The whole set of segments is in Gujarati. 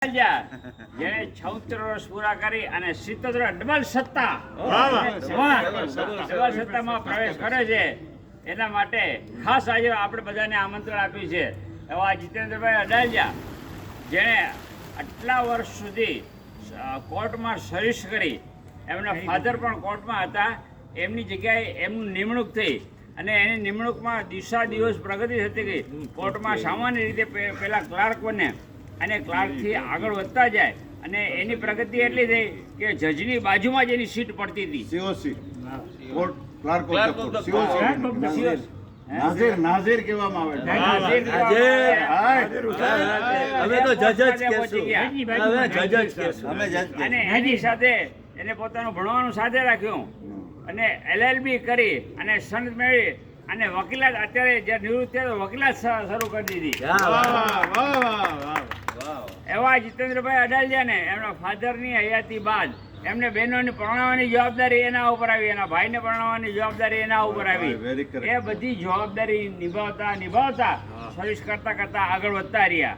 જેને 76 વર્ષ પૂરા કરી અને 77 ડબલ સત્તામાં પ્રવેશ કરે છે એના માટે ખાસ આજે આપણે બધાને આમંત્રણ આપ્યું છે એવા જીતેન્દ્રભાઈ અડાલજા જેણે આટલા વર્ષ સુધી કોર્ટમાં સર્વિસ કરી, એમના ફાધર પણ કોર્ટમાં હતા, એમની જગ્યાએ એમનું નિમણૂક થઈ અને એની નિમણૂકમાં દિવસ પ્રગતિ થતી ગઈ. કોર્ટમાં સામાન્ય રીતે પેલા ક્લાર્ક બને અને ક્લાર્કથી આગળ વધતા જાય અને એની પ્રગતિ એટલી થઈ કે જજની બાજુમાં જ એની સીટ પડતી હતી. નાઝીર કહેવામાં આવે. અને એની સાથે એને પોતાનું ભણવાનું સાથે રાખ્યું અને LLB કરી અને સંત મેળવી અને વકીલાત અત્યારે જે નિવૃત્ત થયા વકીલાત શરૂ કરી દીધી. એવા જીતેન્દ્રભાઈ અડાલજાને એમના ફાધરની હયાતી બાદ એમને બહેનોને પરણાવવાની જવાબદારી એના ઉપર આવી, એના ભાઈને પરણાવવાની જવાબદારી એના ઉપર આવી. એ બધી જવાબદારી નિભાવતા સર્વિસ કરતા આગળ વધતા રહ્યા.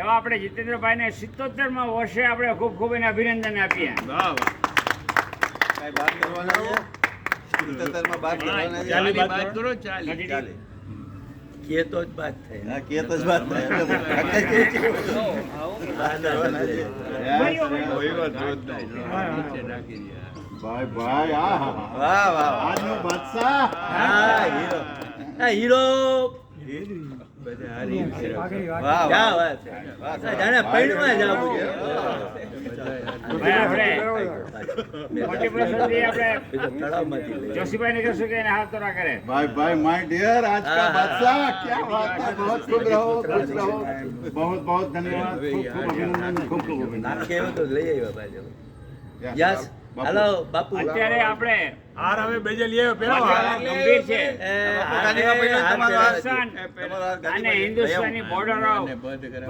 એવા આપણે જીતેન્દ્રભાઈને 77માં વર્ષે આપણે ખૂબ એને અભિનંદન આપીએ. હીરો જોશીભાઈ ને કહેશું કે હાથ તો ના કરે. भाई माय डियर आज का बादशाह क्या बात है, बहुत खुश रहो, खुश रहो, बहुत बहुत धन्यवाद, खूब अभिनंदन, खूब अभिनंदन. યસ હેલો બાપુ. અત્યારે આપણે હાર હવે બેજે લઈ આવ્યો પેલો ગંભીર છે અને હિન્દુસ્તાનની બોર્ડરો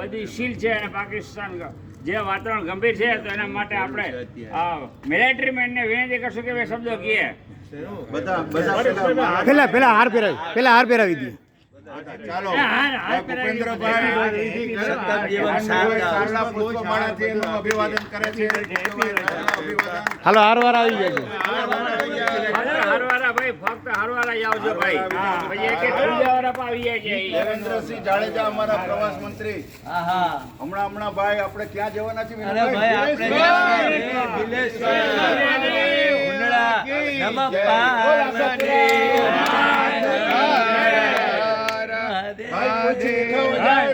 બધી સીલ છે અને પાકિસ્તાન જે વાતાવરણ ગંભીર છે તો એના માટે આપણે મિલિટરી મેનને વિનંતી કરશું કે બે શબ્દો કહીએ. પેલા હાર પહેરાવી દી. ચાલો ભૂપેન્દ્રભાઈ પુષ્પમાળાથી એનું અભિવાદન કરે છે. હાલો હારવાર આવી જાય. હારવારા ભાઈ ફક્ત હારવારા આવજો ભાઈ. પછી એક આવી જાય છે. દેવેન્દ્રસિંહ જાડેજા અમારા પ્રવાસ મંત્રી. હમણાં ભાઈ આપણે ક્યાં જવાના છીએ?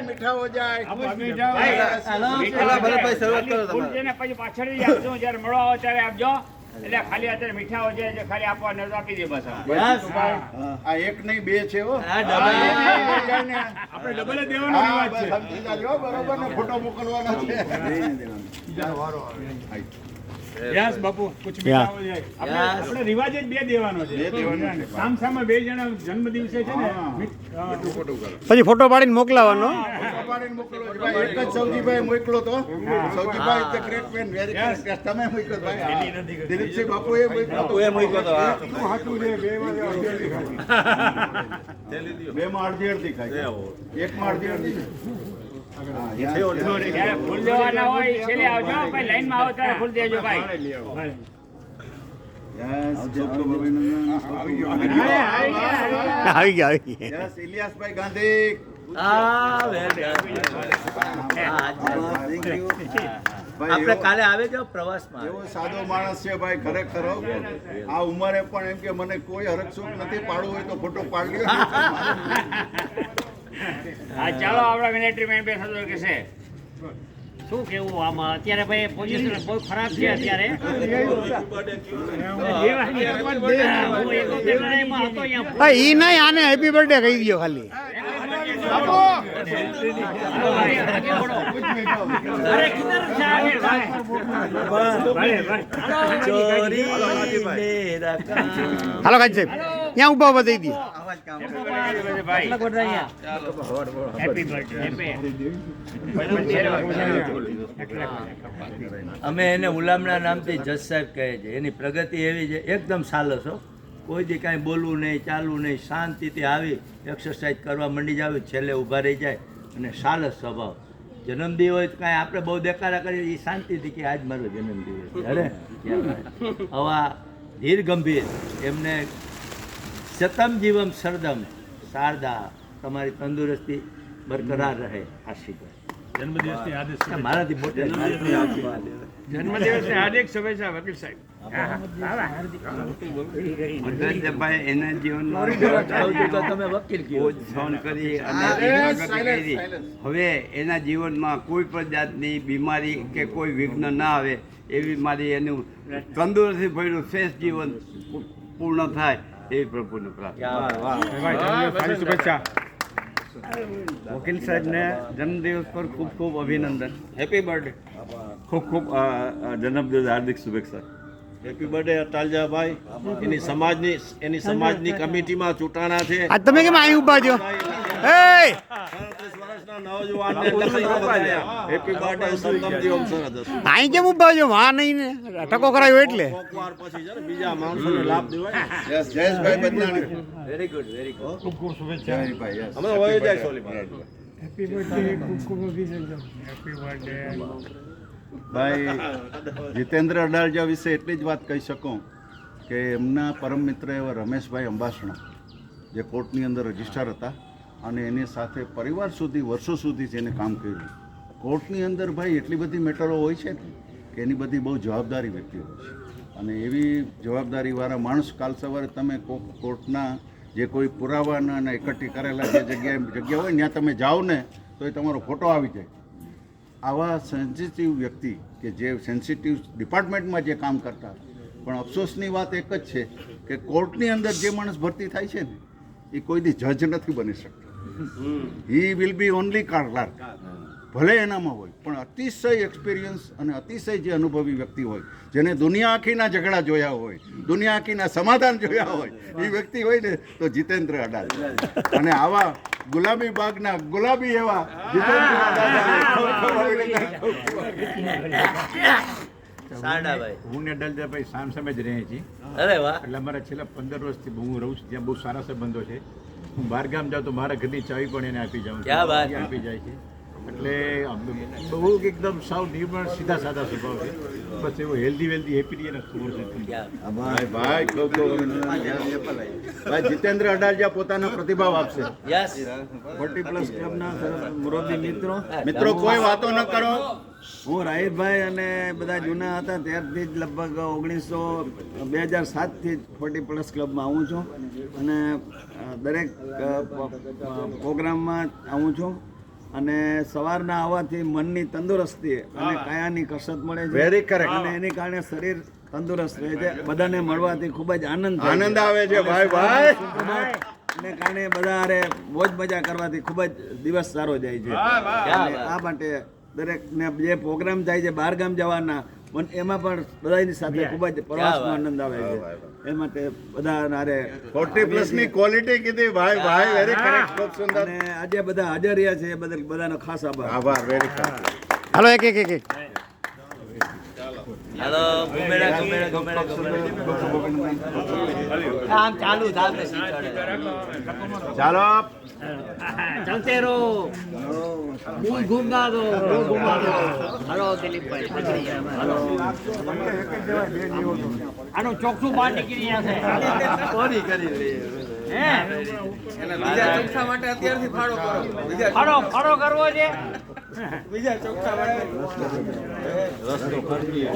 મીઠા હો જાય. પછી પાછળ જયારે મળો આવો ત્યારે આપજો. એટલે ખાલી અત્યારે મીઠા હો જાય ખાલી આપવા નજર આપી દે બસ. આ એક નહીં બે છે હો. આપણે ડબલ દેવાનો બરોબર ને ફોટો મોકલવાનો છે. યસ બાપુ કુછ મીઠા હો જાય. આપણે રિવાજ જ બે દેવાનો છે. સામ બે જણા જન્મ દિવસે છે ને પછી ફોટો પાડીને મોકલાવાનો. એક જ સૌજીભાઈ મોકલો તો. સૌજીભાઈ is the great man, very great. તમે મોકલો ભાઈ. દિલીપસિંહ બાપુ એ મોકલો તો. બે માં અડધી ખાય, એક માં અડધી. ફૂલ દેવાના હોય છેલ્લે આવજો ભાઈ, લાઈનમાં આવો ત્યારે ફૂલ દેજો ભાઈ. આવી ગયા. યસ ઇલિયાસભાઈ ગાંધી. આપણે કાલે આવે જો પ્રવાસમાં. એવો સાદો માણસ છે ભાઈ ખરેખર. આ ઉંમરે પણ એમ કે મને કોઈ હરકસુખ નથી, પાડવું હોય તો ફોટો પાડી લ્યો. હા ચાલો આપણા મિલિટરી મેન બે શબ્દો કહેશે. શું કેવું આમાં અત્યારે ભાઈ પોઝિશન બહુ ખરાબ છે અત્યારે. ઈ નહીં, આને હેપી બર્થડે કહી દો ખાલી. હાલો કાજ સાહેબ ત્યાં ઉભા ઉભા થઈ દઈએ. અમે એને ઉલામણા નામથી જજ સાહેબ કહે છે. એની પ્રગતિ એવી છે, એકદમ સાલસ હો. કોઈ દી કાંઈ બોલવું નહીં, ચાલવું નહીં, શાંતિથી આવી એક્સરસાઇઝ કરવા માંડી જાવ, છેલ્લે ઊભા રહી જાય અને સાલસ સ્વભાવ. જન્મદિવસ હોય તો કાંઈ આપણે બહુ દેખાડા કરીએ એ શાંતિથી કે આજ મારો જન્મદિવસ છે. અરે આવા ધીર ગંભીર એમને શતમ જીવમ સરદમ શારદા તમારી તંદુરસ્તી બરકરાર રહે આશીર્વાદ. જન્મદિવસની હાર્દિક મારાથી મોટે જન્મદિવસની હાર્દિક શુભેચ્છા વકીલ સાહેબ. મદનભાઈ એના જીવનમાં તમે વકીલ કયો ફોન કરી અને પ્રગતિ કરી. હવે એના જીવનમાં કોઈ પણ જાતની બીમારી કે કોઈ વિઘ્ન ના આવે એવી મારી એનું તંદુરસ્તી ભર્યું શ્રેષ્ઠ જીવન પૂર્ણ થાય એવી પ્રભુને પ્રાર્થના. શુભેચ્છા. વકીલ સાહેબને જન્મદિવસ પર ખૂબ ખૂબ અભિનંદન. Happy birthday. ખૂબ ખૂબ જન્મદિવસ હાર્દિક શુભેચ્છા. Happy birthday અટાલજાભાઈ. એની સમાજની કમિટીમાં ચૂંટાણા છે. આજ તમે કેમ અહીં ઊભા છો? 37 વર્ષના નવજવાનને હેપી બર્થડે સદમ જીવન સરદ. અહીં કેમ ઊભા છો? વાહ નહીં ને ટકો કરાયો એટલે. કોકવાર પછી છે ને બીજા માણસોને લાભ દેવાય. જયેશભાઈ બદલાણી. Very good very good. ખૂબ ખૂબ શુભેચ્છા. અમે વહી જાય સોલીમાં. Happy birthday. ખૂબ ખૂબ અભિનંદન. Happy birthday. ભાઈ જીતેન્દ્ર અડાલજા વિશે એટલી જ વાત કહી શકું કે એમના પરમ મિત્ર એવા રમેશભાઈ અંબાસણા જે કોર્ટની અંદર રજિસ્ટ્રાર હતા અને એની સાથે પરિવાર સુધી વર્ષો સુધી જેને કામ કર્યું. કોર્ટની અંદર ભાઈ એટલી બધી મેટરો હોય છે ને કે એની બધી બહુ જવાબદારી વ્યક્તિ હોય છે અને એવી જવાબદારીવાળા માણસ કાલ સવારે તમે કોર્ટના જે કોઈ પુરાવાના અને એકઠી કરેલા જે જગ્યા હોય ત્યાં તમે જાઓ ને તો એ તમારો ફોટો આવી જાય. આવા સેન્સિટિવ વ્યક્તિ કે જે સેન્સિટિવ ડિપાર્ટમેન્ટમાં જે કામ કરતા પણ અફસોસની વાત એક જ છે કે કોર્ટની અંદર જે માણસ ભરતી થાય છે ને એ કોઈ દી જજ નથી બની શકતો. He will be only clerk. ભલે એનામાં હોય પણ અતિશય એક્સપિરિયન્સ અને અતિશય જે અનુભવી વ્યક્તિ હોય જેને દુનિયા આખીના ઝઘડા જોયા હોય દુનિયા આખીના સમાધાન જોયા હોય એ વ્યક્તિ હોય ને તો જીતેન્દ્ર અડાલ. અને આવા ગુલાબી બાગના ગુલાબી એવા જીતેન્દ્ર સાડાભાઈ. હું ને અડાલજાભાઈ સામ સામે જ રહે છીએ. અરે વાહ. એટલે અમારા છેલ્લા 15 વર્ષથી હું રહું છું ત્યાં બહુ સારા સંબંધો છે. હું બહાર ગામ જાઉં તો મારા ઘરની ચાવી પણ એને આપી જાઉં છું. ક્યાં વાત. એ આપી જાય છે. એટલે બહુ એકદમ સાવ નિર્મળ સીધા સાદા સ્વભાવ છે. બસ એવો હેલ્ધી વેલ્ધી હેપી એના સ્વભાવ છે. ભાઈ ખૂબ ખૂબ અભિનંદન. ભાઈ જીતેન્દ્ર અડાલજા પોતાનો પ્રતિભાવ આપશે. યસ. 40 પ્લસ ક્લબના મુરબ્બી મિત્રો કોઈ વાતો ન કરો. હું રાહિતભાઈ અને બધા જૂના હતા ત્યારથી જ લગભગ 2007થી જ 40 પ્લસ ક્લબમાં આવું છું અને દરેક પ્રોગ્રામમાં આવું છું અને સવારના આવવાથી મનની તંદુરસ્તી અને કાયાની કસરત મળે છે. Very correct. અને એની કારણે શરીર તંદુરસ્ત રહે છે. બધાને મળવાથી ખૂબ જ આનંદ થાય છે. આનંદ આવે છે ભાઈ ભાઈ. ને કારણે બધા હારે મોજ મજા કરવાથી ખૂબ જ દિવસ સારો જાય છે. અને આ માટે દરેકને જે પ્રોગ્રામ થાય છે બહાર ગામ જવાના એમાં પણ બધાની સાથે ખૂબ જ પ્રવાસનો આનંદ આવે છે. એ માટે બધા હારે 40 પ્લસ ની ક્વોલિટી કીધી ભાઈ ભાઈ. Very correct. ખૂબ સુંદર. અને આજે બધા હાજર રહ્યા છે એ બદલ બધાનો ખાસ આભાર. આભાર. Very correct. હાલો એક એક એક એક. હાલો ઘુમેડા. આમ ચાલુ થાશે શીખવાડે. ચાલો चलते रहो मूल घूमना दो घुमा दो हेलो दिलीप भाई आनो ચોકસું બહાર નીકળી જશે કોરી કરી લે. હે બીજા ચોકસા માટે અત્યારથી ફાળો કરો. ફાળો ફાળો કરવો છે બીજા ચોકસા માટે રસ્તો કરી.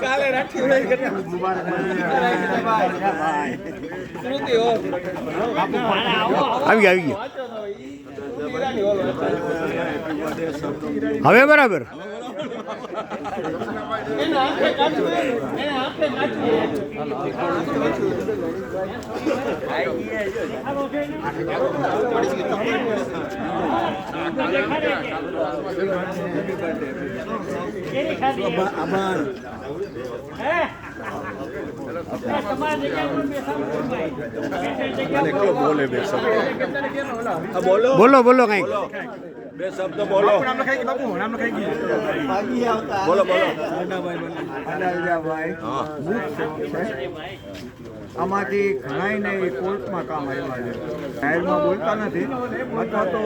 કાલે રાખી હોય કે આવી ગઈ. હવે બરાબર. આભાર. બોલો બોલો કઈક. બે શબ્દ બોલો. બોલો બોલો. અડાલજાભાઈ આમાંથી ઘણાયને એ કોર્ટમાં કામ આવ્યા છે. જાહેરમાં બોલતા નથી અથવા તો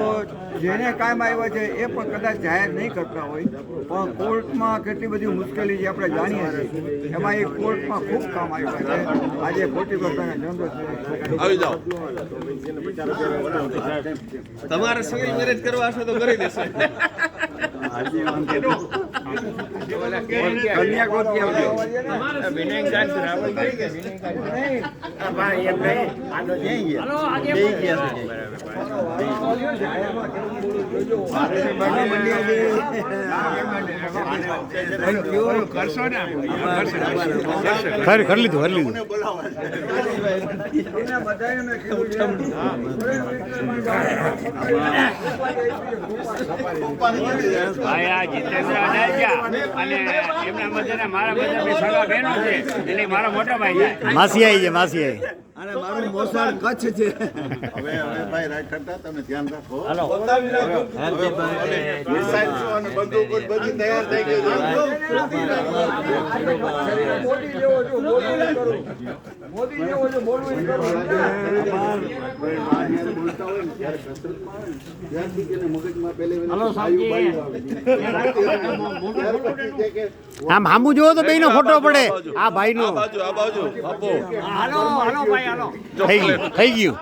જેને કામ આવ્યા છે એ પણ કદાચ જાહેર નહીં કરતા હોય, પણ કોર્ટમાં કેટલી બધી મુશ્કેલી જે આપણે જાણીએ છીએ એમાં એ કોર્ટમાં ખૂબ કામ આવ્યા છે. આજે 40% જનરલ તમારે સિવિલ મેરેજ કરવા હશે તો કરી દેશે. કન્યા ગોતી આવજો. હાલો આગે કરશો ને કરી લીધું. ભાઈ આ જીતેન્દ્ર અડાલજા અને એમના બધાના મારા બધા બે સગા બહેનો છે, એટલે મારો મોટો ભાઈ છે. માસી આવી છે, માસી આવી. અને મારું મોસાળ કચ્છ છે. હવે ભાઈ રાઈટ કરતા તમે ધ્યાન રાખો. હેપી બર્થડે મિસાઇલ છો અને બંદૂકો બધી તૈયાર થઈ ગઈ છે. આમ હામું જોવો તો બેયનો ફોટો પડે. આ ભાઈનો આ બાજુ આપો. હાલો ભાઈ હાલો થઈ ગયું.